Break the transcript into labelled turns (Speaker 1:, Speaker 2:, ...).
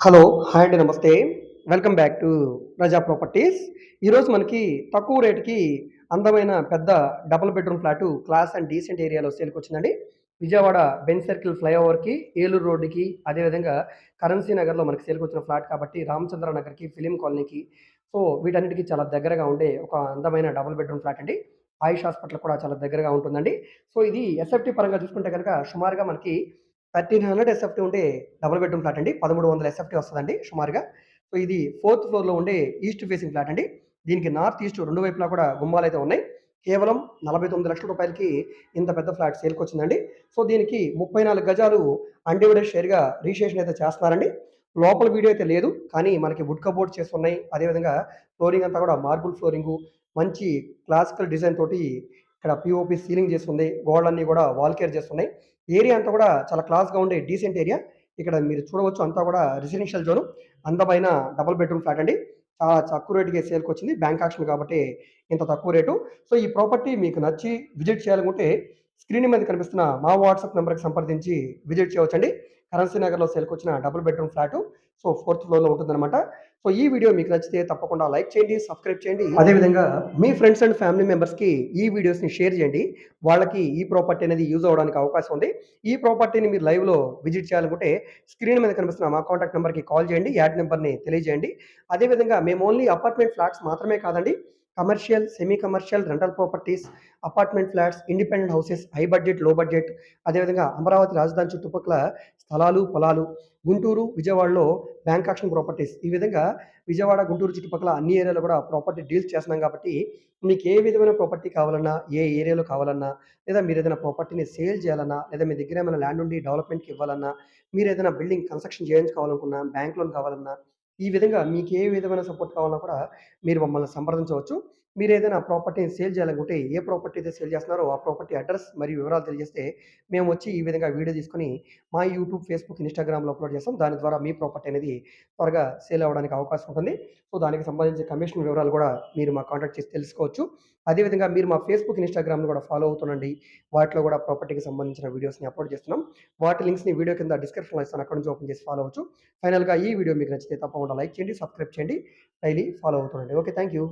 Speaker 1: Hello! Hi అండి. నమస్తే. Welcome back to ప్రజా ప్రాపర్టీస్. ఈరోజు మనకి తక్కువ రేట్‌కి అందమైన పెద్ద double bedroom flat class and decent ఏరియాలో సేల్‌కొచ్చిందండి. విజయవాడ బెంజ్ సర్కిల్ ఫ్లైఓవర్‌కి, ఏలూరు రోడ్డుకి, అదేవిధంగా కరెన్సీ నగర్‌లో మనకి సేల్‌కొచ్చిన ఫ్లాట్ కాబట్టి రామచంద్ర నగర్‌కి, ఫిలిం కాలనీకి సో, వీటన్నిటికి చాలా దగ్గరగా ఉండే ఒక అందమైన డబుల్ బెడ్‌రూమ్ ఫ్లాట్ అండి. ఆయుష్ హాస్పిటల్ కూడా చాలా దగ్గరగా ఉంటుందండి. సో, ఇది ఎస్ఎఫ్‌టి పరంగా చూసుకుంటే గనక సుమారుగా మనకి 1300 ఎస్ఎఫ్టీ ఉండే డబుల్ బెడ్‌రూమ్ ఫ్లాట్ అండి. 1300 ఎస్ఎఫ్టీ వస్తదండి సుమారుగా. సో, ఇది ఫోర్త్ ఫ్లోర్‌లో ఉండే ఈస్ట్ ఫేసింగ్ ఫ్లాట్ అండి. దీనికి నార్త్, ఈస్ట్ 2 వైపులా కూడా గుమ్మాలైతే ఉన్నాయి. కేవలం రూ. 49,00,000 ఇంత పెద్ద ఫ్లాట్ సేల్‌కొచ్చిందండి. సో, దీనికి 34 గజాలు అన్‌డివైడెడ్ షేర్‌గా రిజిస్ట్రేషన్ అయితే చేస్తున్నారండి. లోపల వీడియో అయితే లేదు. కానీ మనకి వుడ్ కబోర్డ్స్ చేసున్నాయి. అదేవిధంగా ఫ్లోరింగ్ అంతా కూడా మార్బుల్ ఫ్లోరింగు, మంచి క్లాసికల్ డిజైన్ తోటి ఇక్కడ పీఓపీ సీలింగ్ చేసుంది. గోడలన్నీ కూడా వాల్ కేర్ చేసున్నాయి. ఏరియా అంతా కూడా చాలా క్లాస్‌గా ఉండే డీసెంట్ ఏరియా. ఇక్కడ మీరు చూడవచ్చు అంతా కూడా రెసిడెన్షియల్ జోను. అందమైన డబుల్ బెడ్‌రూమ్ ఫ్లాట్ అండి. చాలా తక్కువ రేట్‌కే సేల్‌కొచ్చింది. బ్యాంక్ ఆక్షన్ కాబట్టి ఇంత తక్కువ రేటు. సో, ఈ ప్రాపర్టీ మీకు నచ్చి విజిట్ చేయాలనుకుంటే స్క్రీన్ మీద కనిపిస్తున్న మా వాట్సాప్ నంబర్‌కి సంప్రదించి విజిట్ చేయవచ్చండి. కరెన్సీ నగర్‌లో సేల్‌కొచ్చిన double bedroom flat. So, fourth ఫ్లోర్‌లో ఉంటుందన్నమాట. సో, ఈ వీడియో మీకు నచ్చితే తప్పకుండా లైక్ చేయండి, సబ్స్క్రైబ్ చేయండి. అదేవిధంగా మీ ఫ్రెండ్స్ అండ్ ఫ్యామిలీ మెంబర్స్‌కి ఈ వీడియోస్‌ని షేర్ చేయండి. వాళ్ళకి ఈ ప్రాపర్టీ అనేది యూజ్ అవ్వడానికి అవకాశం ఉంది. ఈ ప్రాపర్టీని మీరు లైవ్‌లో విజిట్ చేయాలనుకుంటే స్క్రీన్ మీద కనిపిస్తున్న మా కాంటాక్ట్ నంబర్‌కి కాల్ చేయండి. యాడ్ నంబర్‌ని తెలియజేయండి. అదేవిధంగా మేము ఓన్లీ అపార్ట్మెంట్ ఫ్లాట్స్ మాత్రమే కాదండి. Commercial, semi commercial, rental properties, apartment flats, independent houses, high budget, లో బడ్జెట్, అదేవిధంగా అమరావతి రాజధాని చుట్టుపక్కల స్థలాలు, పొలాలు, గుంటూరు, విజయవాడలో బ్యాంక్ ఆక్షన్ ప్రాపర్టీస్ ఈ విధంగా విజయవాడ, గుంటూరు చుట్టుపక్కల అన్ని ఏరియాలో కూడా ప్రాపర్టీ డీల్స్ చేస్తున్నాం కాబట్టి మీకు ఏ విధమైన ప్రాపర్టీ కావాలన్నా, ఏ ఏరియాలో కావాలన్నా, లేదా మీరేదైనా ప్రాపర్టీని సేల్ చేయాలన్నా, లేదా మీ దగ్గర ఏమైనా ల్యాండ్ ఉండి డెవలప్‌మెంట్‌కి ఇవ్వాలన్నా, మీరేదైనా బిల్డింగ్ కన్‌స్ట్రక్షన్ చేయించుకోవాలనుకున్నా, బ్యాంక్ లోన్ కావాలన్నా, ఈ విధంగా మీకు ఏ విధమైన సపోర్ట్ కావాలన్నా కూడా మీరు మమ్మల్ని సంప్రదించవచ్చు. మీరేదైనా ప్రాపర్టీని సేల్ చేయాలనుకుంటే, ఏ ప్రాపర్టీ అయితే సేల్ చేస్తున్నారో ఆ ప్రాపర్టీ అడ్రెస్ మరియు వివరాలు తెలియజేస్తే, మేము వచ్చి ఈ విధంగా వీడియో తీసుకొని మా యూట్యూబ్, ఫేస్‌బుక్, ఇన్‌స్టాగ్రామ్‌లో అప్‌లోడ్ చేస్తాం. దాని ద్వారా మీ ప్రాపర్టీ అనేది త్వరగా సేల్ అవ్వడానికి అవకాశం ఉంటుంది. సో, దానికి సంబంధించిన కమిషన్ వివరాలు కూడా మీరు మాకు కాంటాక్ట్ చేసి తెలుసుకోవచ్చు. అదేవిధంగా మీరు మా ఫేస్‌బుక్, ఇన్‌స్టాగ్రామ్‌ని కూడా ఫాలో అవుతుండండి. వాటిలో కూడా ప్రాపర్టీకి సంబంధించిన వీడియోస్‌ని అప్‌లోడ్ చేస్తున్నాం. వాటి లింక్స్‌ని వీడియో కింద డిస్క్రిప్షన్‌లో ఇస్తాను. అక్కడి నుంచి ఓపెన్ చేసి ఫాలో అవ్వచ్చు. ఫైనల్‌గా ఈ వీడియో మీకు నచ్చితే తప్పకుండా లైక్ చేయండి, సబ్స్క్రైబ్ చేయండి. డైలీ ఫాలో అవుతుండండి. ఓకే. Thank you.